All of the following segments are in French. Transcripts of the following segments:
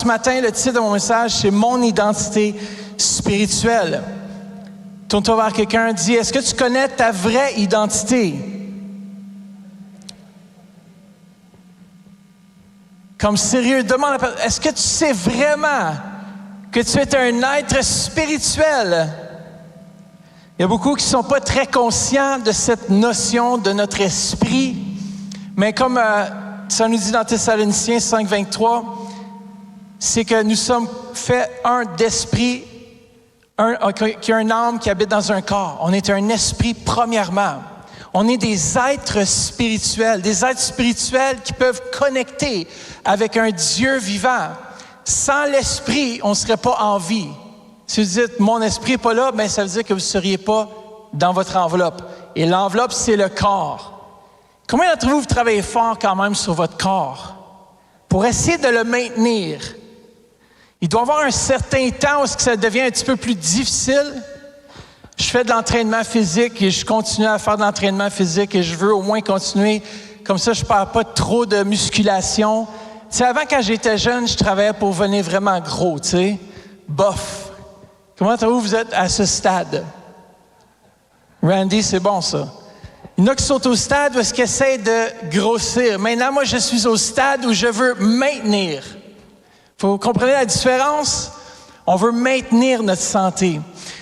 matin, le titre de mon message, c'est « Mon identité spirituelle ». Tourne-toi vers quelqu'un, dis « Est-ce que tu connais ta vraie identité? » Comme sérieux, demande à la personne, est-ce que tu sais vraiment que tu es un être spirituel? Il y a beaucoup qui ne sont pas très conscients de cette notion de notre esprit, mais comme ça nous dit dans Thessaloniciens 5:23, c'est que nous sommes faits un d'esprit, qui a une âme qui habite dans un corps. On est un esprit premièrement. On est des êtres spirituels qui peuvent connecter avec un Dieu vivant. Sans l'esprit, on ne serait pas en vie. Si vous dites « mon esprit n'est pas là », bien, ça veut dire que vous ne seriez pas dans votre enveloppe. Et l'enveloppe, c'est le corps. Combien d'entre vous travaillez fort quand même sur votre corps pour essayer de le maintenir? Il doit y avoir un certain temps où ça devient un petit peu plus difficile. Je fais de l'entraînement physique et je continue à faire de l'entraînement physique et je veux au moins continuer. Comme ça, je ne perds pas trop de musculation. Tu sais, avant, quand j'étais jeune, je travaillais pour devenir vraiment gros, tu sais, bof. Comment vous êtes à ce stade? Randy, c'est bon, ça. Il y en a qui sont au stade où ils essaient de grossir. Maintenant, moi, je suis au stade où je veux maintenir. Vous comprenez la différence? On veut maintenir notre santé.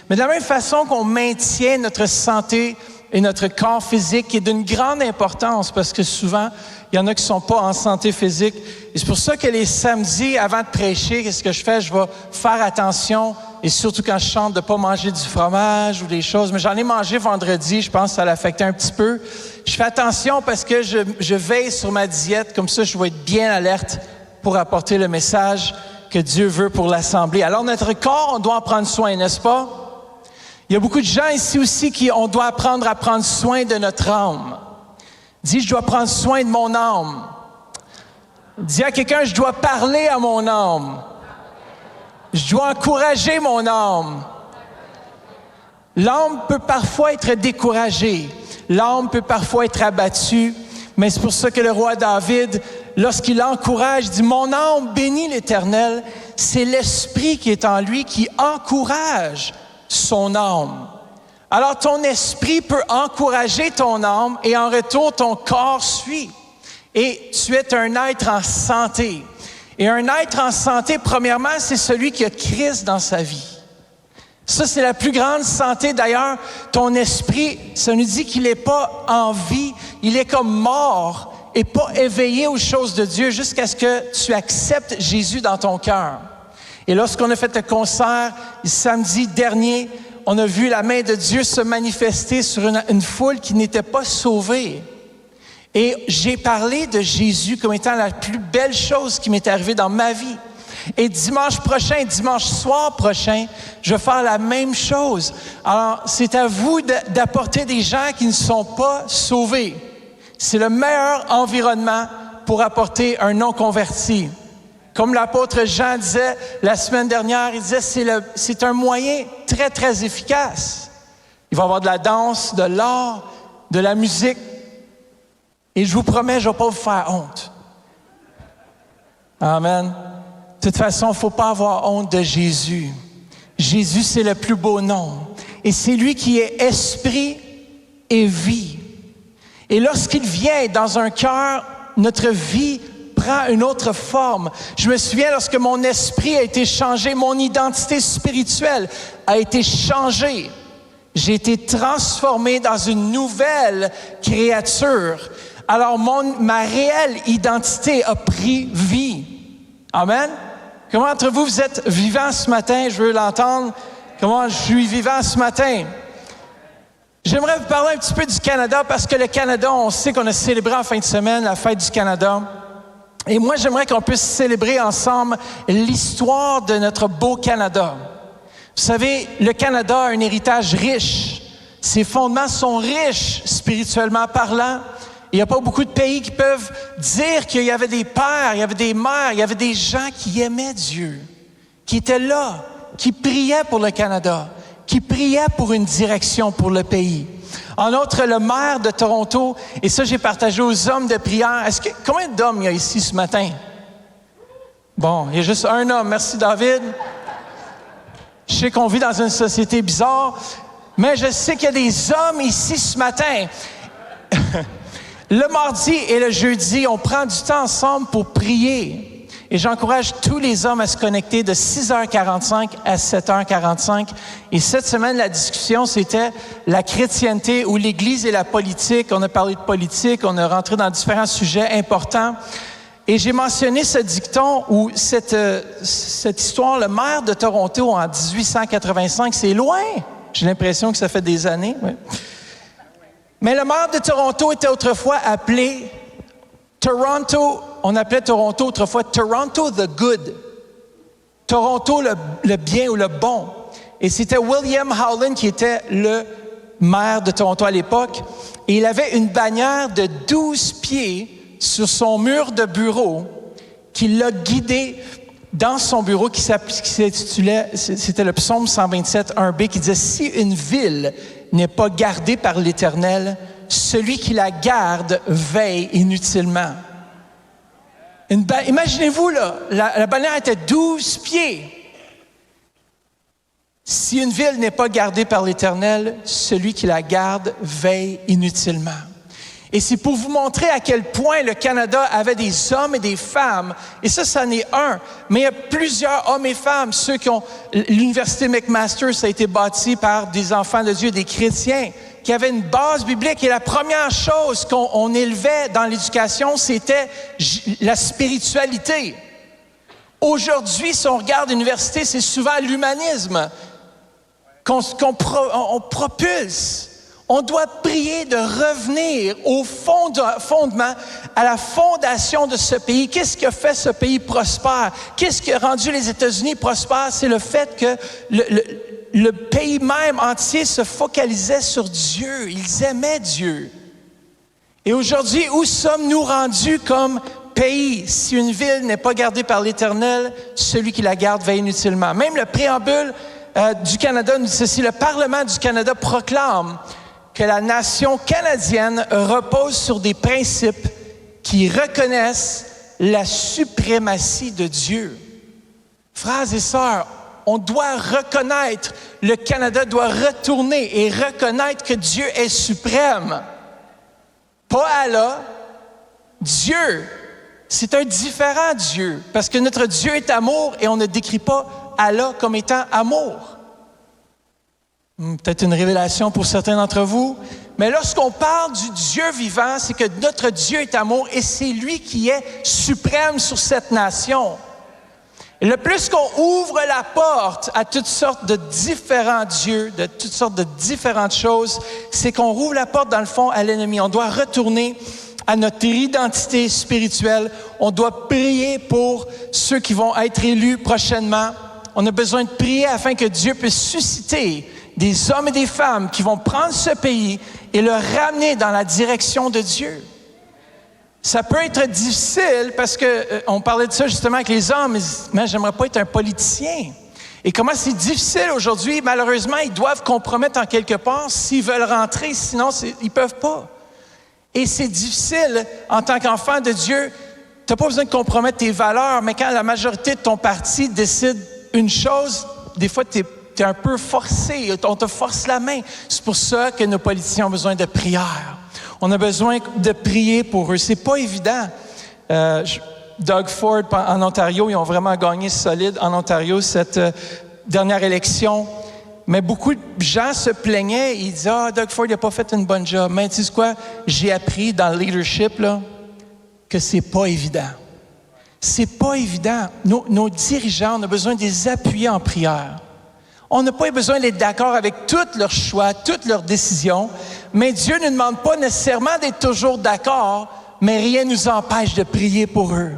Mais de la même façon qu'on maintient notre santé et notre corps physique, qui est d'une grande importance, parce que souvent, il y en a qui ne sont pas en santé physique. Et c'est pour ça que les samedis, avant de prêcher, qu'est-ce que je fais? Je vais faire attention, et surtout quand je chante, de ne pas manger du fromage ou des choses. Mais j'en ai mangé vendredi, je pense que ça l'affectait un petit peu. Je fais attention parce que je veille sur ma diète, comme ça je vais être bien alerte pour apporter le message que Dieu veut pour l'Assemblée. Alors notre corps, on doit en prendre soin, n'est-ce pas? Il y a beaucoup de gens ici aussi on doit apprendre à prendre soin de notre âme. Dis, je dois prendre soin de mon âme. Dis à quelqu'un, je dois parler à mon âme. Je dois encourager mon âme. L'âme peut parfois être découragée. L'âme peut parfois être abattue. Mais c'est pour ça que le roi David, lorsqu'il encourage, dit « Mon âme bénit l'Éternel », c'est l'esprit qui est en lui qui encourage son âme. Alors ton esprit peut encourager ton âme et en retour, ton corps suit. Et tu es un être en santé. Et un être en santé, premièrement, c'est celui qui a Christ dans sa vie. Ça, c'est la plus grande santé. D'ailleurs, ton esprit, ça nous dit qu'il n'est pas en vie, il est comme mort et pas éveillé aux choses de Dieu jusqu'à ce que tu acceptes Jésus dans ton cœur. Et lorsqu'on a fait le concert samedi dernier, on a vu la main de Dieu se manifester sur une foule qui n'était pas sauvée. Et j'ai parlé de Jésus comme étant la plus belle chose qui m'est arrivée dans ma vie. Et dimanche soir prochain, je vais faire la même chose. Alors, c'est à vous d'apporter des gens qui ne sont pas sauvés. C'est le meilleur environnement pour apporter un non-converti. Comme l'apôtre Jean disait la semaine dernière, il disait c'est un moyen très, très efficace. Il va y avoir de la danse, de l'art, de la musique. Et je vous promets, je ne vais pas vous faire honte. Amen. De toute façon, il ne faut pas avoir honte de Jésus. Jésus, c'est le plus beau nom. Et c'est lui qui est esprit et vie. Et lorsqu'il vient dans un cœur, notre vie prend une autre forme. Je me souviens lorsque mon esprit a été changé, mon identité spirituelle a été changée. J'ai été transformé dans une nouvelle créature. Alors, ma réelle identité a pris vie. Amen. Comment entre vous, vous êtes vivants ce matin? Je veux l'entendre. Comment je suis vivant ce matin? J'aimerais vous parler un petit peu du Canada parce que le Canada, on sait qu'on a célébré en fin de semaine la fête du Canada. Et moi, j'aimerais qu'on puisse célébrer ensemble l'histoire de notre beau Canada. Vous savez, le Canada a un héritage riche. Ses fondements sont riches spirituellement parlant. Il n'y a pas beaucoup de pays qui peuvent dire qu'il y avait des pères, il y avait des mères, il y avait des gens qui aimaient Dieu, qui étaient là, qui priaient pour le Canada, qui priaient pour une direction pour le pays. En outre, le maire de Toronto, et ça j'ai partagé aux hommes de prière. Combien d'hommes il y a ici ce matin? Bon, il y a juste un homme. Merci, David. Je sais qu'on vit dans une société bizarre, mais je sais qu'il y a des hommes ici ce matin. Le mardi et le jeudi, on prend du temps ensemble pour prier. Et j'encourage tous les hommes à se connecter de 6h45 à 7h45. Et cette semaine, la discussion, c'était la chrétienté ou l'Église et la politique. On a parlé de politique, on a rentré dans différents sujets importants. Et j'ai mentionné ce dicton ou cette histoire, le maire de Toronto en 1885, c'est loin. J'ai l'impression que ça fait des années. Oui. Mais le maire de Toronto était autrefois appelé Toronto, on appelait Toronto autrefois Toronto the Good. Toronto le bien ou le bon. Et c'était William Howland qui était le maire de Toronto à l'époque. Et il avait une bannière de 12 pieds sur son mur de bureau qui l'a guidé dans son bureau qui s'intitulait, c'était le psaume 127, 1b, qui disait « Si une ville n'est pas gardée par l'Éternel, celui qui la garde veille inutilement. » Imaginez-vous, là, la bannière était 12 pieds. Si une ville n'est pas gardée par l'Éternel, celui qui la garde veille inutilement. Et c'est pour vous montrer à quel point le Canada avait des hommes et des femmes. Et ça n'est un. Mais il y a plusieurs hommes et femmes. Ceux qui ont... L'Université McMaster, ça a été bâti par des enfants de Dieu, des chrétiens, qui avaient une base biblique. Et la première chose qu'on élevait dans l'éducation, c'était la spiritualité. Aujourd'hui, si on regarde l'université, c'est souvent l'humanisme qu'on propulse. On doit prier de revenir au fondement, à la fondation de ce pays. Qu'est-ce qui a fait ce pays prospère? Qu'est-ce qui a rendu les États-Unis prospères? C'est le fait que le pays même entier se focalisait sur Dieu. Ils aimaient Dieu. Et aujourd'hui, où sommes-nous rendus comme pays? Si une ville n'est pas gardée par l'Éternel, celui qui la garde veille inutilement. Même le préambule du Canada nous dit ceci, le Parlement du Canada proclame que la nation canadienne repose sur des principes qui reconnaissent la suprématie de Dieu. Frères et sœurs, on doit reconnaître, le Canada doit retourner et reconnaître que Dieu est suprême. Pas Allah, Dieu. C'est un différent Dieu, parce que notre Dieu est amour et on ne décrit pas Allah comme étant amour. Peut-être une révélation pour certains d'entre vous, mais lorsqu'on parle du Dieu vivant, c'est que notre Dieu est amour et c'est lui qui est suprême sur cette nation. Et le plus qu'on ouvre la porte à toutes sortes de différents dieux, de toutes sortes de différentes choses, c'est qu'on rouvre la porte dans le fond à l'ennemi. On doit retourner à notre identité spirituelle. On doit prier pour ceux qui vont être élus prochainement. On a besoin de prier afin que Dieu puisse susciter des hommes et des femmes qui vont prendre ce pays et le ramener dans la direction de Dieu. Ça peut être difficile parce que on parlait de ça justement avec les hommes, mais j'aimerais pas être un politicien. Et comment c'est difficile aujourd'hui, malheureusement, ils doivent compromettre en quelque part s'ils veulent rentrer, sinon ils peuvent pas. Et c'est difficile en tant qu'enfant de Dieu, tu n'as pas besoin de compromettre tes valeurs, mais quand la majorité de ton parti décide une chose, des fois tu es un peu forcé, on te force la main. C'est pour ça que nos politiciens ont besoin de prière. On a besoin de prier pour eux. C'est pas évident. Doug Ford en Ontario, ils ont vraiment gagné solide en Ontario cette dernière élection. Mais beaucoup de gens se plaignaient. Ils disaient « Ah, Doug Ford n'a pas fait une bonne job. » Mais tu sais quoi? J'ai appris dans le leadership là, que c'est pas évident. C'est pas évident. Nos dirigeants, on a besoin de les appuyer en prière. On n'a pas besoin d'être d'accord avec tous leurs choix, toutes leurs décisions, mais Dieu ne demande pas nécessairement d'être toujours d'accord, mais rien ne nous empêche de prier pour eux.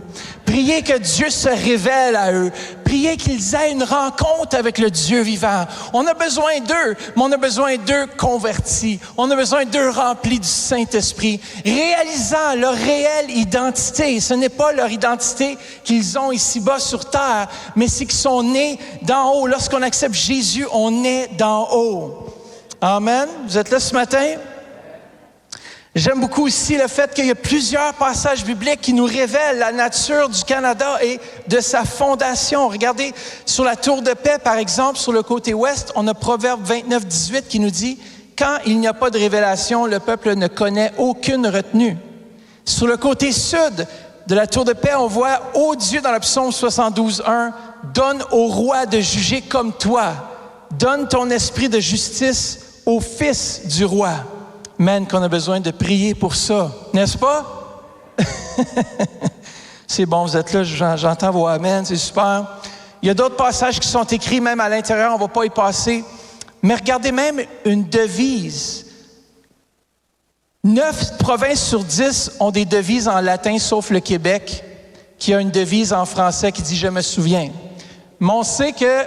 Prier que Dieu se révèle à eux. Prier qu'ils aient une rencontre avec le Dieu vivant. On a besoin d'eux, mais on a besoin d'eux convertis. On a besoin d'eux remplis du Saint-Esprit, réalisant leur réelle identité. Ce n'est pas leur identité qu'ils ont ici-bas sur terre, mais c'est qu'ils sont nés d'en haut. Lorsqu'on accepte Jésus, on est d'en haut. Amen. Vous êtes là ce matin? J'aime beaucoup aussi le fait qu'il y a plusieurs passages bibliques qui nous révèlent la nature du Canada et de sa fondation. Regardez, sur la tour de paix, par exemple, sur le côté ouest, on a Proverbe 29, 18 qui nous dit « Quand il n'y a pas de révélation, le peuple ne connaît aucune retenue. » Sur le côté sud de la tour de paix, on voit « Ô Dieu » dans le psaume 72, 1, « Donne au roi de juger comme toi. Donne ton esprit de justice au fils du roi. » Man, qu'on a besoin de prier pour ça, n'est-ce pas? C'est bon, vous êtes là, j'entends vos amen, c'est super. Il y a d'autres passages qui sont écrits même à l'intérieur, on ne va pas y passer. Mais regardez même une devise. 9 provinces sur 10 ont des devises en latin, sauf le Québec, qui a une devise en français qui dit « Je me souviens ». Mais on sait que...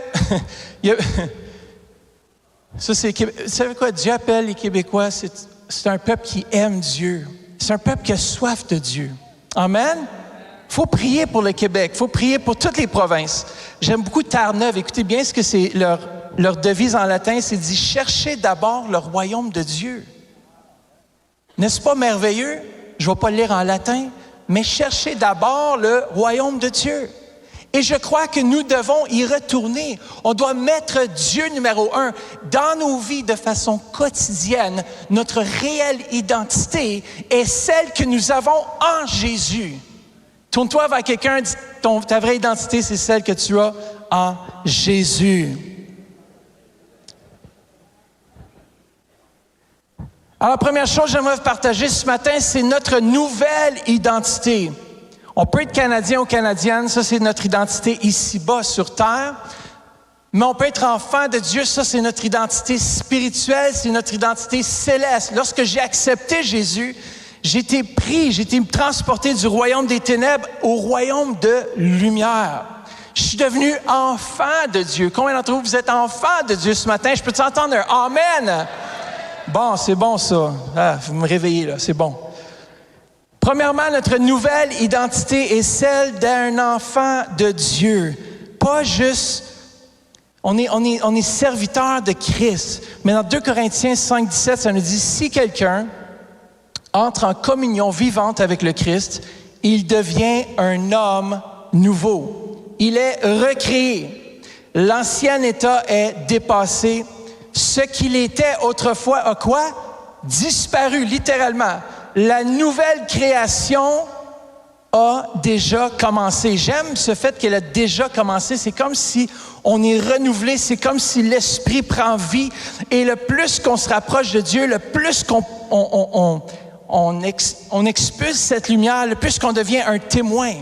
ça, c'est... Vous savez quoi? Dieu appelle les Québécois, c'est un peuple qui aime Dieu. C'est un peuple qui a soif de Dieu. Amen? Il faut prier pour le Québec. Il faut prier pour toutes les provinces. J'aime beaucoup Terre-Neuve. Écoutez bien ce que c'est leur devise en latin. C'est dit « Cherchez d'abord le royaume de Dieu ». N'est-ce pas merveilleux? Je ne vais pas le lire en latin, mais cherchez d'abord le royaume de Dieu. Et je crois que nous devons y retourner. On doit mettre Dieu numéro 1 dans nos vies de façon quotidienne. Notre réelle identité est celle que nous avons en Jésus. Tourne-toi vers quelqu'un, dis, ta vraie identité, c'est celle que tu as en Jésus. Alors, la première chose que j'aimerais vous partager ce matin, c'est notre nouvelle identité. On peut être Canadien ou Canadienne, ça c'est notre identité ici-bas sur terre. Mais on peut être enfant de Dieu, ça c'est notre identité spirituelle, c'est notre identité céleste. Lorsque j'ai accepté Jésus, j'ai été transporté du royaume des ténèbres au royaume de lumière. Je suis devenu enfant de Dieu. Combien d'entre vous êtes enfants de Dieu ce matin? Je peux t'entendre un Amen? Bon, c'est bon ça. Ah, vous me réveillez là, c'est bon. Premièrement, notre nouvelle identité est celle d'un enfant de Dieu. Pas juste, on est serviteur de Christ. Mais dans 2 Corinthiens 5, 17, ça nous dit, si quelqu'un entre en communion vivante avec le Christ, il devient un homme nouveau. Il est recréé. L'ancien état est dépassé. Ce qu'il était autrefois a quoi? Disparu, littéralement. La nouvelle création a déjà commencé. J'aime ce fait qu'elle a déjà commencé. C'est comme si on est renouvelé, c'est comme si l'Esprit prend vie. Et le plus qu'on se rapproche de Dieu, le plus on expulse cette lumière, le plus qu'on devient un témoin.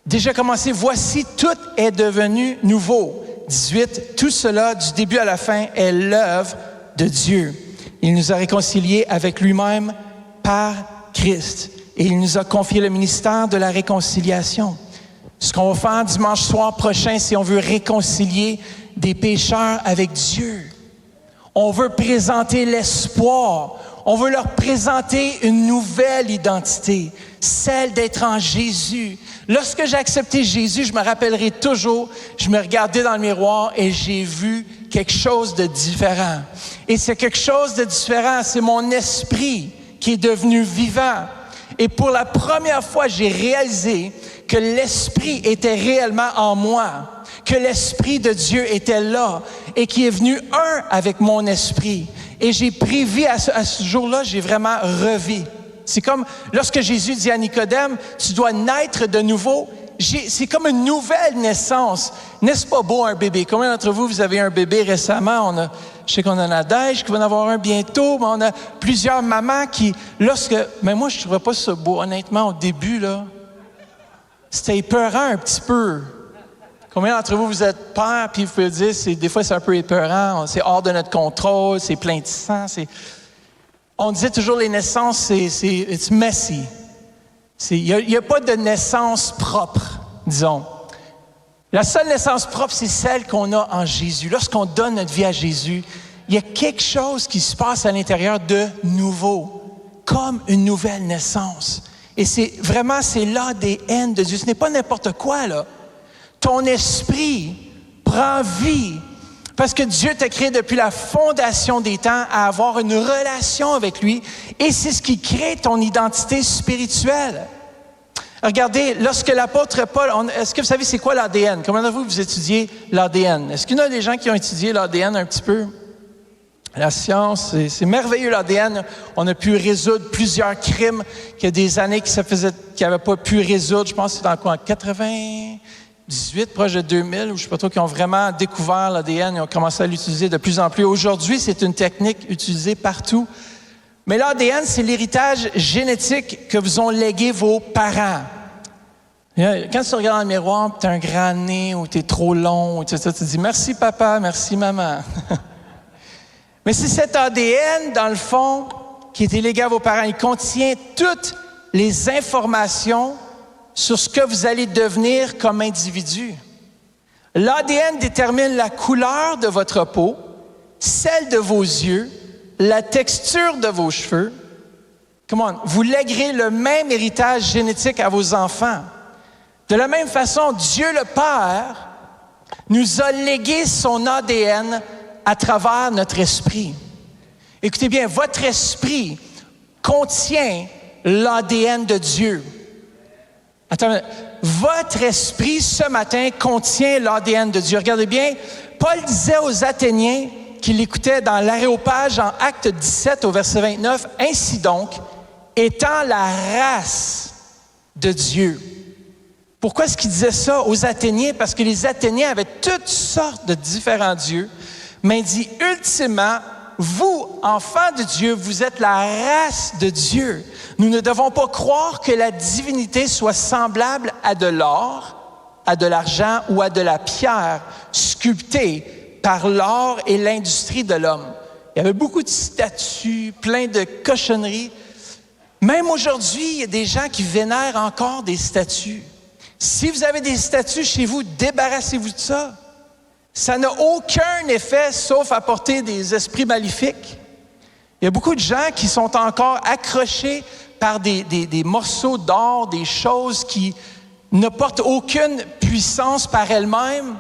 Déjà commencé, voici, tout est devenu nouveau. 18, tout cela, du début à la fin, est l'œuvre de Dieu. Il nous a réconciliés avec lui-même par Christ. Et il nous a confié le ministère de la réconciliation. Ce qu'on va faire dimanche soir prochain, c'est on veut réconcilier des pécheurs avec Dieu. On veut présenter l'espoir. On veut leur présenter une nouvelle identité, celle d'être en Jésus. Lorsque j'ai accepté Jésus, je me rappellerai toujours, je me regardais dans le miroir et j'ai vu quelque chose de différent. Et c'est quelque chose de différent, c'est mon esprit qui est devenu vivant. Et pour la première fois, j'ai réalisé que l'Esprit était réellement en moi, que l'Esprit de Dieu était là et qui est venu un avec mon esprit. Et j'ai pris vie à ce jour-là, j'ai vraiment revu. C'est comme lorsque Jésus dit à Nicodème, tu dois naître de nouveau. C'est comme une nouvelle naissance. N'est-ce pas beau un bébé? Combien d'entre vous, vous avez un bébé récemment? Je sais qu'on a Nadège qui va en avoir un bientôt, mais on a plusieurs mamans qui, mais moi je ne trouvais pas ça beau, honnêtement, au début, là. C'était épeurant un petit peu. Combien d'entre vous, vous êtes père, puis vous pouvez dire, des fois c'est un peu épeurant, c'est hors de notre contrôle, c'est plein de sang, On disait toujours les naissances, it's messy. Il n'y a pas de naissance propre, disons. La seule naissance propre, c'est celle qu'on a en Jésus. Lorsqu'on donne notre vie à Jésus, il y a quelque chose qui se passe à l'intérieur de nouveau, comme une nouvelle naissance. Et c'est l'ADN de Dieu. Ce n'est pas n'importe quoi, là. Ton esprit prend vie. Parce que Dieu t'a créé depuis la fondation des temps à avoir une relation avec lui et c'est ce qui crée ton identité spirituelle. Regardez, lorsque l'apôtre Paul, est-ce que vous savez c'est quoi l'ADN? Comment vous étudiez l'ADN? Est-ce qu'il y en a des gens qui ont étudié l'ADN un petit peu? La science, c'est merveilleux l'ADN. On a pu résoudre plusieurs crimes qu'il y a des années qui n'avaient pas pu résoudre. Je pense que c'est dans quoi, en 98, proche de 2000, ou je ne sais pas trop, qui ont vraiment découvert l'ADN et ont commencé à l'utiliser de plus en plus. Aujourd'hui, c'est une technique utilisée partout. Mais l'ADN, c'est l'héritage génétique que vous ont légué vos parents. Quand tu regardes dans le miroir, tu as un grand nez ou tu es trop long, tu te dis « Merci papa, merci maman ». Mais c'est cet ADN, dans le fond, qui est légué à vos parents. Il contient toutes les informations sur ce que vous allez devenir comme individu. L'ADN détermine la couleur de votre peau, celle de vos yeux, la texture de vos cheveux. Come on, vous léguerez le même héritage génétique à vos enfants. De la même façon, Dieu le Père nous a légué son ADN à travers notre esprit. Écoutez bien, votre esprit contient l'ADN de Dieu. Attends, votre esprit ce matin contient l'ADN de Dieu. Regardez bien, Paul disait aux Athéniens qui l'écoutaient dans l'Aréopage en Acte 17 au verset 29, « Ainsi donc, étant la race de Dieu. » Pourquoi est-ce qu'il disait ça aux Athéniens? Parce que les Athéniens avaient toutes sortes de différents dieux, mais il dit, ultimement, vous, enfants de Dieu, vous êtes la race de Dieu. Nous ne devons pas croire que la divinité soit semblable à de l'or, à de l'argent ou à de la pierre sculptée par l'or et l'industrie de l'homme. Il y avait beaucoup de statues, plein de cochonneries. Même aujourd'hui, il y a des gens qui vénèrent encore des statues. Si vous avez des statues chez vous, débarrassez-vous de ça. Ça n'a aucun effet sauf apporter des esprits maléfiques. Il y a beaucoup de gens qui sont encore accrochés par des morceaux d'or, des choses qui ne portent aucune puissance par elles-mêmes.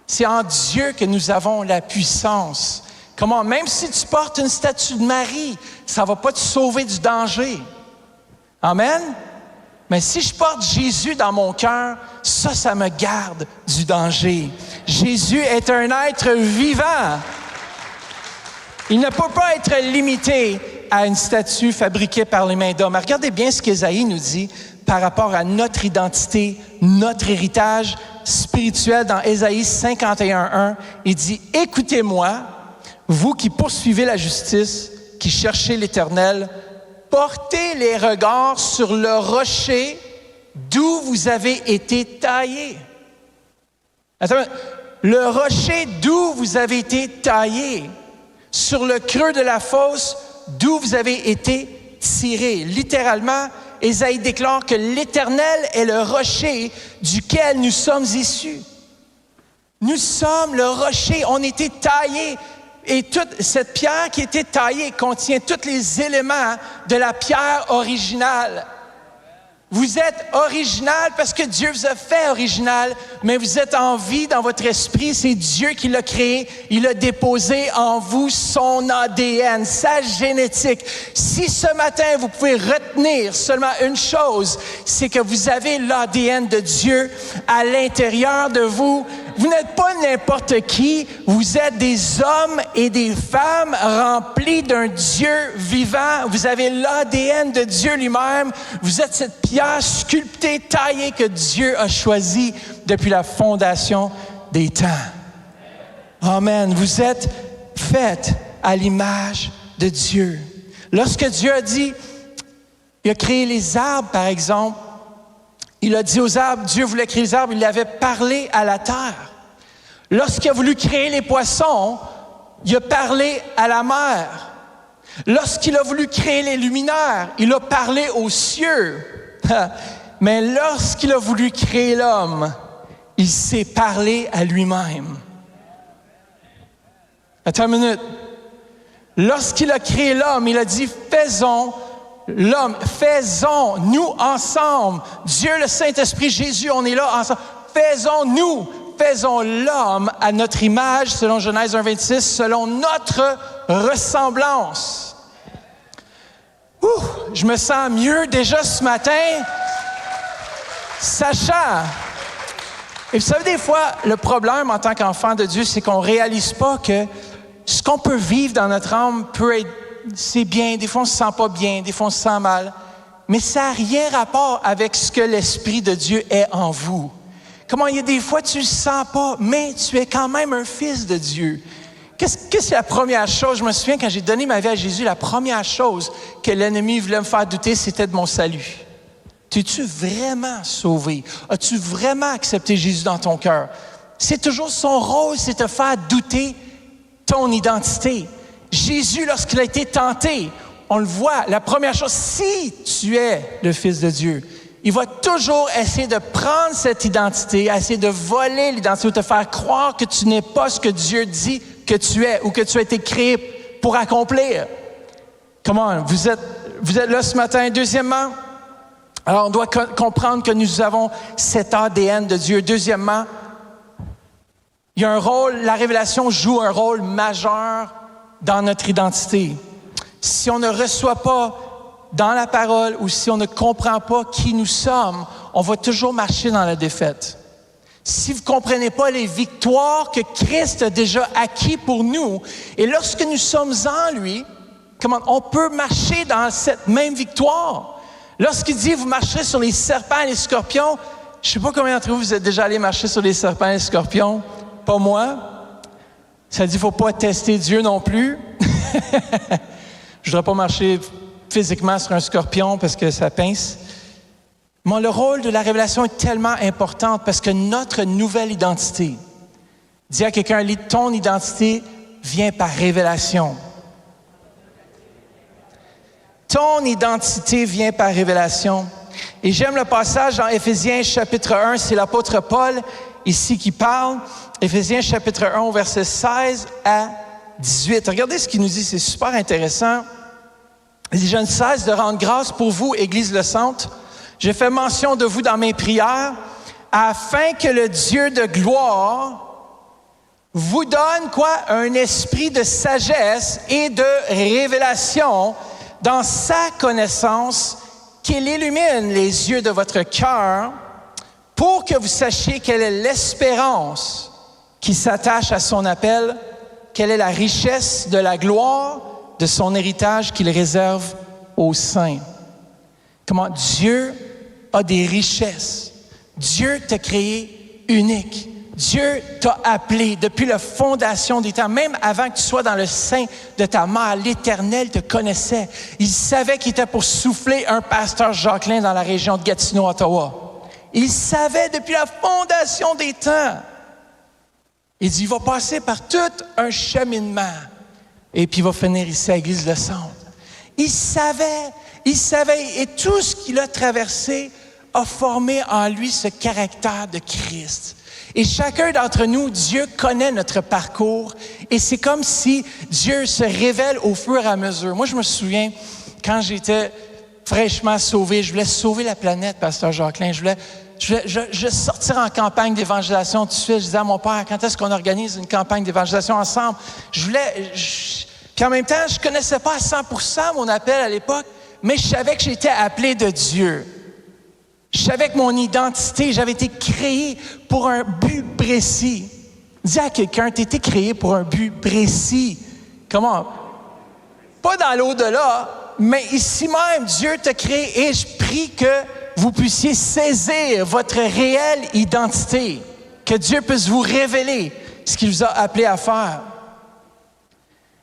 C'est en Dieu que nous avons la puissance. Comment? Même si tu portes une statue de Marie, ça ne va pas te sauver du danger. Amen? Mais si je porte Jésus dans mon cœur, ça me garde du danger. Jésus est un être vivant. Il ne peut pas être limité à une statue fabriquée par les mains d'hommes. Regardez bien ce qu'Ésaïe nous dit par rapport à notre identité, notre héritage spirituel dans Ésaïe 51:1. Il dit, « Écoutez-moi, vous qui poursuivez la justice, qui cherchez l'Éternel, portez les regards sur le rocher d'où vous avez été taillés. » Attends, le rocher d'où vous avez été taillés, sur le creux de la fosse d'où vous avez été tirés. Littéralement, Ésaïe déclare que l'Éternel est le rocher duquel nous sommes issus. Nous sommes le rocher, on a été taillés. Et toute cette pierre qui a été taillée contient tous les éléments de la pierre originale. Vous êtes original parce que Dieu vous a fait original, mais vous êtes en vie dans votre esprit. C'est Dieu qui l'a créé. Il a déposé en vous son ADN, sa génétique. Si ce matin, vous pouvez retenir seulement une chose, c'est que vous avez l'ADN de Dieu à l'intérieur de vous. Vous n'êtes pas n'importe qui, vous êtes des hommes et des femmes remplis d'un Dieu vivant. Vous avez l'ADN de Dieu lui-même. Vous êtes cette pierre sculptée, taillée que Dieu a choisie depuis la fondation des temps. Amen. Vous êtes faits à l'image de Dieu. Lorsque Dieu a dit, il a créé les arbres, par exemple, il a dit aux arbres, Dieu voulait créer les arbres, il avait parlé à la terre. Lorsqu'il a voulu créer les poissons, il a parlé à la mer. Lorsqu'il a voulu créer les luminaires, il a parlé aux cieux. Mais lorsqu'il a voulu créer l'homme, il s'est parlé à lui-même. Attends une minute. Lorsqu'il a créé l'homme, il a dit, faisons l'homme, faisons-nous ensemble. Dieu, le Saint-Esprit, Jésus, on est là ensemble. Faisons-nous. faisons l'homme à notre image, selon Genèse 1,26, selon notre ressemblance. Je me sens mieux déjà ce matin, sachant. Et vous savez, des fois, le problème en tant qu'enfant de Dieu, c'est qu'on ne réalise pas que ce qu'on peut vivre dans notre âme peut être, c'est bien, des fois on ne se sent pas bien, des fois on se sent mal, mais ça n'a rien rapport avec ce que l'Esprit de Dieu est en vous. Comment il y a des fois tu ne le sens pas, mais tu es quand même un fils de Dieu. Qu'est-ce que c'est la première chose? Je me souviens quand j'ai donné ma vie à Jésus, la première chose que l'ennemi voulait me faire douter, c'était de mon salut. T'es-tu vraiment sauvé? As-tu vraiment accepté Jésus dans ton cœur? C'est toujours son rôle, c'est de te faire douter ton identité. Jésus, lorsqu'il a été tenté, on le voit, la première chose, si tu es le Fils de Dieu, il va toujours essayer de prendre cette identité, essayer de voler l'identité ou te faire croire que tu n'es pas ce que Dieu dit que tu es ou que tu as été créé pour accomplir. Comment? Vous êtes là ce matin. Deuxièmement, alors on doit comprendre que nous avons cet ADN de Dieu. Deuxièmement, il y a un rôle, la révélation joue un rôle majeur dans notre identité. Si on ne reçoit pas dans la parole ou si on ne comprend pas qui nous sommes, on va toujours marcher dans la défaite. Si vous ne comprenez pas les victoires que Christ a déjà acquises pour nous, et lorsque nous sommes en lui, comment on peut marcher dans cette même victoire? Lorsqu'il dit, vous marcherez sur les serpents et les scorpions, je ne sais pas combien d'entre vous êtes déjà allés marcher sur les serpents et les scorpions, pas moi. Ça dit, il ne faut pas tester Dieu non plus. Je ne voudrais pas marcher physiquement sur un scorpion parce que ça pince. Mais le rôle de la révélation est tellement important parce que notre nouvelle identité, dis à quelqu'un, ton identité vient par révélation. Ton identité vient par révélation. Et j'aime le passage dans Éphésiens chapitre 1, c'est l'apôtre Paul ici qui parle. Éphésiens chapitre 1 au verset 16 à 18. Regardez ce qu'il nous dit, c'est super intéressant. Il dit, je ne cesse de rendre grâce pour vous, Église le Centre. J'ai fait mention de vous dans mes prières, afin que le Dieu de gloire vous donne quoi? Un esprit de sagesse et de révélation dans sa connaissance, qu'il illumine les yeux de votre cœur pour que vous sachiez quelle est l'espérance qui s'attache à son appel, quelle est la richesse de la gloire de son héritage qu'il réserve aux saints. Comment Dieu a des richesses. Dieu t'a créé unique. Dieu t'a appelé depuis la fondation des temps, même avant que tu sois dans le sein de ta mère. L'Éternel te connaissait. Il savait qu'il était pour souffler un pasteur Jacquelin dans la région de Gatineau, Ottawa. Il savait depuis la fondation des temps. Il dit, il va passer par tout un cheminement et puis il va finir ici à l'Église Le Centre. Il savait, et tout ce qu'il a traversé a formé en lui ce caractère de Christ. Et chacun d'entre nous, Dieu connaît notre parcours et c'est comme si Dieu se révèle au fur et à mesure. Moi, je me souviens, quand j'étais fraîchement sauvé, je voulais sauver la planète, pasteur Jacquelin. Je voulais sortir en campagne d'évangélisation tout de suite. Je disais à mon père, quand est-ce qu'on organise une campagne d'évangélisation ensemble? Puis en même temps, je ne connaissais pas à 100% mon appel à l'époque, mais je savais que j'étais appelé de Dieu. Je savais que mon identité, j'avais été créé pour un but précis. Dis à quelqu'un, tu as été créé pour un but précis. Comment? Pas dans l'au-delà, mais ici même, Dieu t'a créé et je prie que vous puissiez saisir votre réelle identité, que Dieu puisse vous révéler ce qu'il vous a appelé à faire.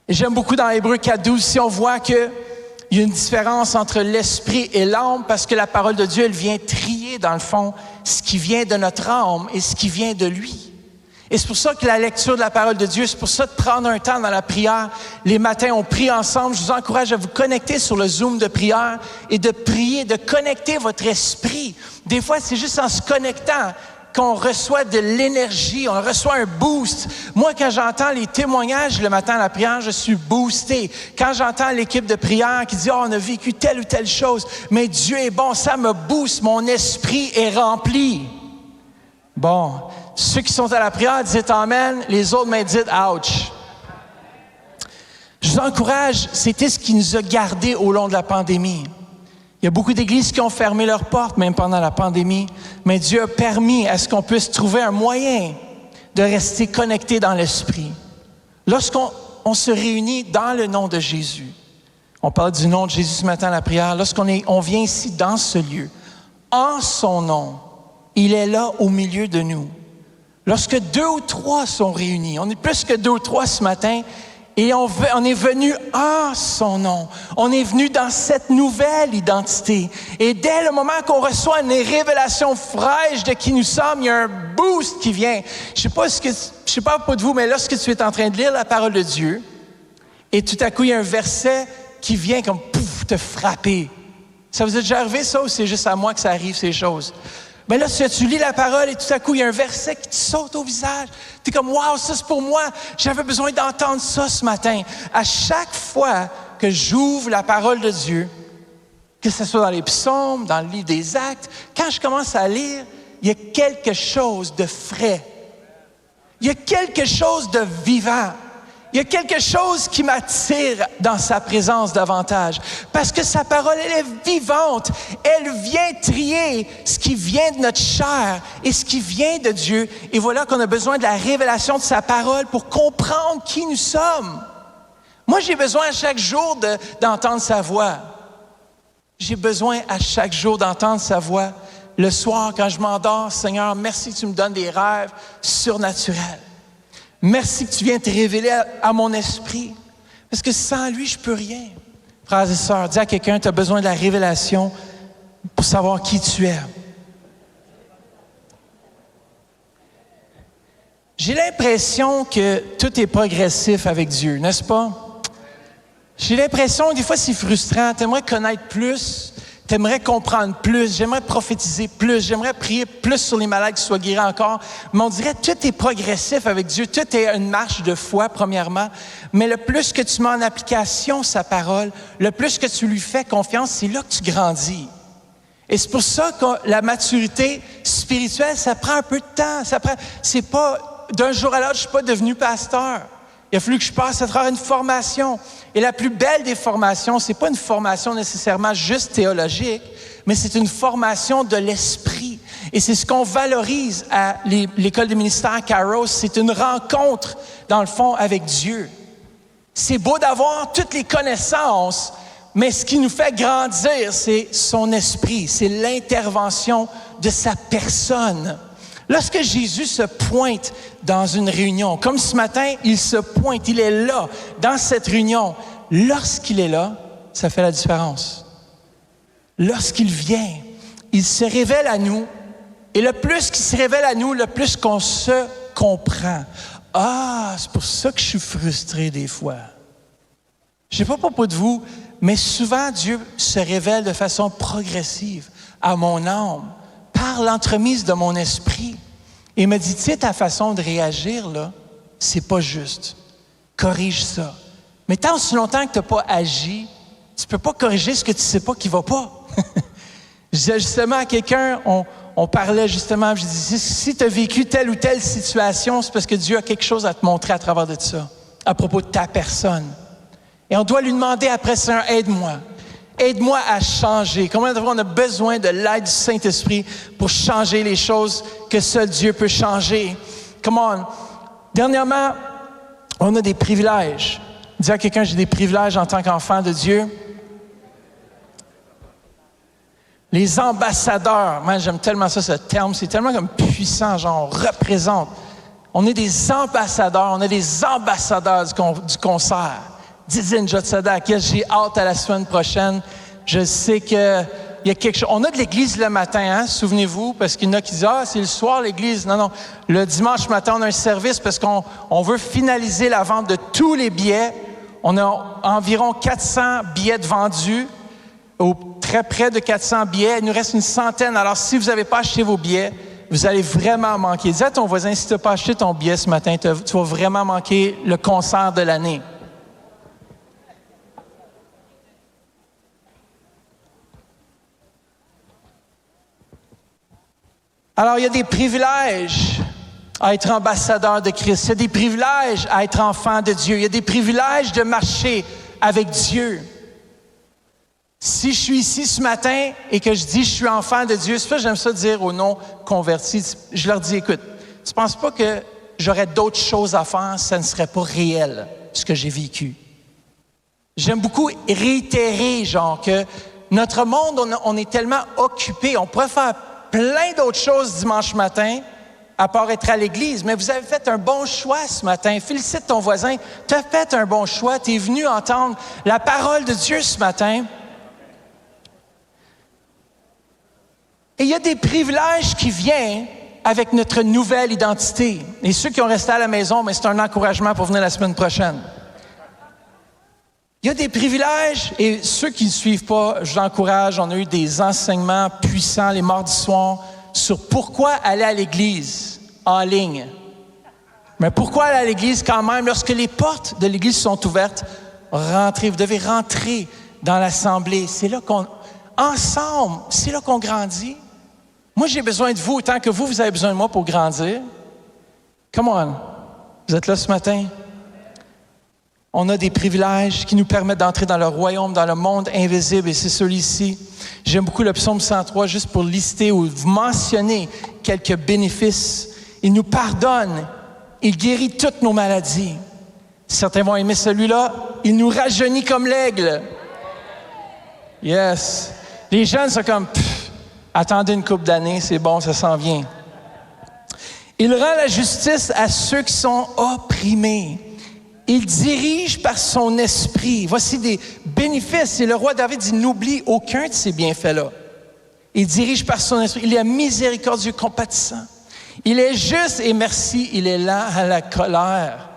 Et j'aime beaucoup dans Hébreux 4.12, si on voit qu'il y a une différence entre l'esprit et l'âme, parce que la parole de Dieu, elle vient trier, dans le fond, ce qui vient de notre âme et ce qui vient de lui. Et c'est pour ça que la lecture de la parole de Dieu, c'est pour ça de prendre un temps dans la prière. Les matins, on prie ensemble. Je vous encourage à vous connecter sur le Zoom de prière et de prier, de connecter votre esprit. Des fois, c'est juste en se connectant qu'on reçoit de l'énergie, on reçoit un boost. Moi, quand j'entends les témoignages le matin à la prière, je suis boosté. Quand j'entends l'équipe de prière qui dit « Oh, on a vécu telle ou telle chose, mais Dieu est bon, ça me booste, mon esprit est rempli. » Bon, Ceux qui sont à la prière, dites Amen. Les autres, mais dites Ouch. Je vous encourage, c'était ce qui nous a gardés au long de la pandémie. Il y a beaucoup d'églises qui ont fermé leurs portes, même pendant la pandémie, mais Dieu a permis à ce qu'on puisse trouver un moyen de rester connecté dans l'esprit. Lorsqu'on se réunit dans le nom de Jésus, on parle du nom de Jésus ce matin à la prière, on vient ici dans ce lieu, en son nom, il est là au milieu de nous. Lorsque 2 ou 3 sont réunis, on est plus que 2 ou 3 ce matin, et on est venu en son nom. On est venu dans cette nouvelle identité. Et dès le moment qu'on reçoit une révélation fraîche de qui nous sommes, il y a un boost qui vient. Je sais pas de vous, mais lorsque tu es en train de lire la parole de Dieu, et tout à coup, il y a un verset qui vient comme pouf, te frapper. Ça vous est déjà arrivé ça ou c'est juste à moi que ça arrive ces choses? Mais là, tu lis la parole et tout à coup, il y a un verset qui te saute au visage. Tu es comme, wow, ça c'est pour moi. J'avais besoin d'entendre ça ce matin. À chaque fois que j'ouvre la parole de Dieu, que ce soit dans les psaumes, dans le livre des Actes, quand je commence à lire, il y a quelque chose de frais. Il y a quelque chose de vivant. Il y a quelque chose qui m'attire dans sa présence davantage. Parce que sa parole, elle est vivante. Elle vient trier ce qui vient de notre chair et ce qui vient de Dieu. Et voilà qu'on a besoin de la révélation de sa parole pour comprendre qui nous sommes. Moi, j'ai besoin à chaque jour d'entendre sa voix. J'ai besoin à chaque jour d'entendre sa voix. Le soir, quand je m'endors, Seigneur, merci que tu me donnes des rêves surnaturels. Merci que tu viens te révéler à mon esprit. Parce que sans lui, je ne peux rien. Frères et sœurs, dis à quelqu'un, tu as besoin de la révélation pour savoir qui tu es. J'ai l'impression que tout est progressif avec Dieu, n'est-ce pas? J'ai l'impression, des fois, c'est frustrant. Tu aimerais connaître plus, tu aimerais comprendre plus, j'aimerais prophétiser plus, j'aimerais prier plus sur les malades qui soient guéris encore. Mais on dirait que tout est progressif avec Dieu. Tout est une marche de foi, premièrement. Mais le plus que tu mets en application sa parole, le plus que tu lui fais confiance, c'est là que tu grandis. Et c'est pour ça que la maturité spirituelle, ça prend un peu de temps. C'est pas d'un jour à l'autre, je suis pas devenu pasteur. Il a fallu que je passe à travers une formation. Et la plus belle des formations, c'est pas une formation nécessairement juste théologique, mais c'est une formation de l'esprit. Et c'est ce qu'on valorise à l'école des ministères Kairos. C'est une rencontre, dans le fond, avec Dieu. C'est beau d'avoir toutes les connaissances, mais ce qui nous fait grandir, c'est son esprit, c'est l'intervention de sa personne. Lorsque Jésus se pointe dans une réunion, comme ce matin, il se pointe, il est là, dans cette réunion. Lorsqu'il est là, ça fait la différence. Lorsqu'il vient, il se révèle à nous, et le plus qu'il se révèle à nous, le plus qu'on se comprend. Ah, c'est pour ça que je suis frustré des fois. Je ne sais pas à propos de vous, mais souvent Dieu se révèle de façon progressive à mon âme, par l'entremise de mon esprit. Et il me dit, tu sais, ta façon de réagir, là, c'est pas juste. Corrige ça. Mais tant aussi longtemps que tu n'as pas agi, tu ne peux pas corriger ce que tu ne sais pas qui ne va pas. Je disais justement à quelqu'un, on parlait justement, je disais, si tu as vécu telle ou telle situation, c'est parce que Dieu a quelque chose à te montrer à travers de ça, à propos de ta personne. Et on doit lui demander après ça, aide-moi. Aide-moi à changer. Combien de fois on a besoin de l'aide du Saint-Esprit pour changer les choses que seul Dieu peut changer? Come on. Dernièrement, on a des privilèges. Dis à quelqu'un, j'ai des privilèges en tant qu'enfant de Dieu. Les ambassadeurs. Moi, j'aime tellement ça, ce terme. C'est tellement comme puissant, genre, on représente. On est des ambassadeurs. On est des ambassadeurs du concert. Dizine Jotsada, j'ai hâte à la semaine prochaine. Je sais qu'il y a quelque chose. On a de l'église le matin, hein, souvenez-vous, parce qu'il y en a qui disent, c'est le soir l'église. Non. Le dimanche matin, on a un service parce qu'on veut finaliser la vente de tous les billets. On a environ 400 billets de vendus, ou très près de 400 billets. Il nous reste une centaine. Alors, si vous n'avez pas acheté vos billets, vous allez vraiment manquer. Dis à ton voisin, si tu n'as pas acheté ton billet ce matin, tu vas vraiment manquer le concert de l'année. Alors, il y a des privilèges à être ambassadeur de Christ. Il y a des privilèges à être enfant de Dieu. Il y a des privilèges de marcher avec Dieu. Si je suis ici ce matin et que je dis je suis enfant de Dieu, c'est pour ça que j'aime ça dire aux non-convertis. Je leur dis, écoute, tu ne penses pas que j'aurais d'autres choses à faire, ça ne serait pas réel, ce que j'ai vécu. J'aime beaucoup réitérer, genre, que notre monde, on est tellement occupé, on pourrait faire plein d'autres choses dimanche matin, à part être à l'église, mais vous avez fait un bon choix ce matin. Félicite ton voisin, tu as fait un bon choix, tu es venu entendre la parole de Dieu ce matin. Et il y a des privilèges qui viennent avec notre nouvelle identité. Et ceux qui ont resté à la maison, mais c'est un encouragement pour venir la semaine prochaine. Il y a des privilèges, et ceux qui ne suivent pas, je vous encourage, on a eu des enseignements puissants les mardis soirs sur pourquoi aller à l'église en ligne. Mais pourquoi aller à l'église quand même? Lorsque les portes de l'église sont ouvertes, rentrez, vous devez rentrer dans l'assemblée. C'est là ensemble, c'est là qu'on grandit. Moi, j'ai besoin de vous autant que vous avez besoin de moi pour grandir. Come on, vous êtes là ce matin? On a des privilèges qui nous permettent d'entrer dans le royaume, dans le monde invisible, et c'est celui-ci. J'aime beaucoup le psaume 103, juste pour lister ou mentionner quelques bénéfices. Il nous pardonne, il guérit toutes nos maladies. Certains vont aimer celui-là. Il nous rajeunit comme l'aigle. Yes. Les jeunes sont comme, attendez une couple d'années, c'est bon, ça s'en vient. Il rend la justice à ceux qui sont opprimés. Il dirige par son esprit. Voici des bénéfices. Et le roi David dit, n'oublie aucun de ces bienfaits-là. Il dirige par son esprit. Il est miséricordieux, compatissant. Il est juste et merci, il est lent à la colère.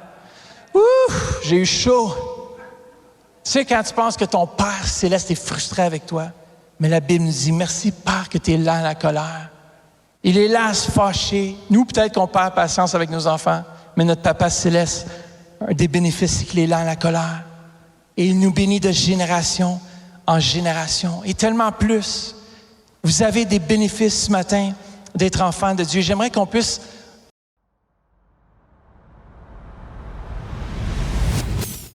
Ouh, j'ai eu chaud. Tu sais, quand tu penses que ton Père céleste est frustré avec toi, mais la Bible nous dit, merci Père que tu es lent à la colère. Il est lent à se fâcher. Nous, peut-être qu'on perd patience avec nos enfants, mais notre Papa céleste, un des bénéfices, c'est qu'il est lent à la colère. Et il nous bénit de génération en génération. Et tellement plus. Vous avez des bénéfices ce matin d'être enfant de Dieu. J'aimerais qu'on puisse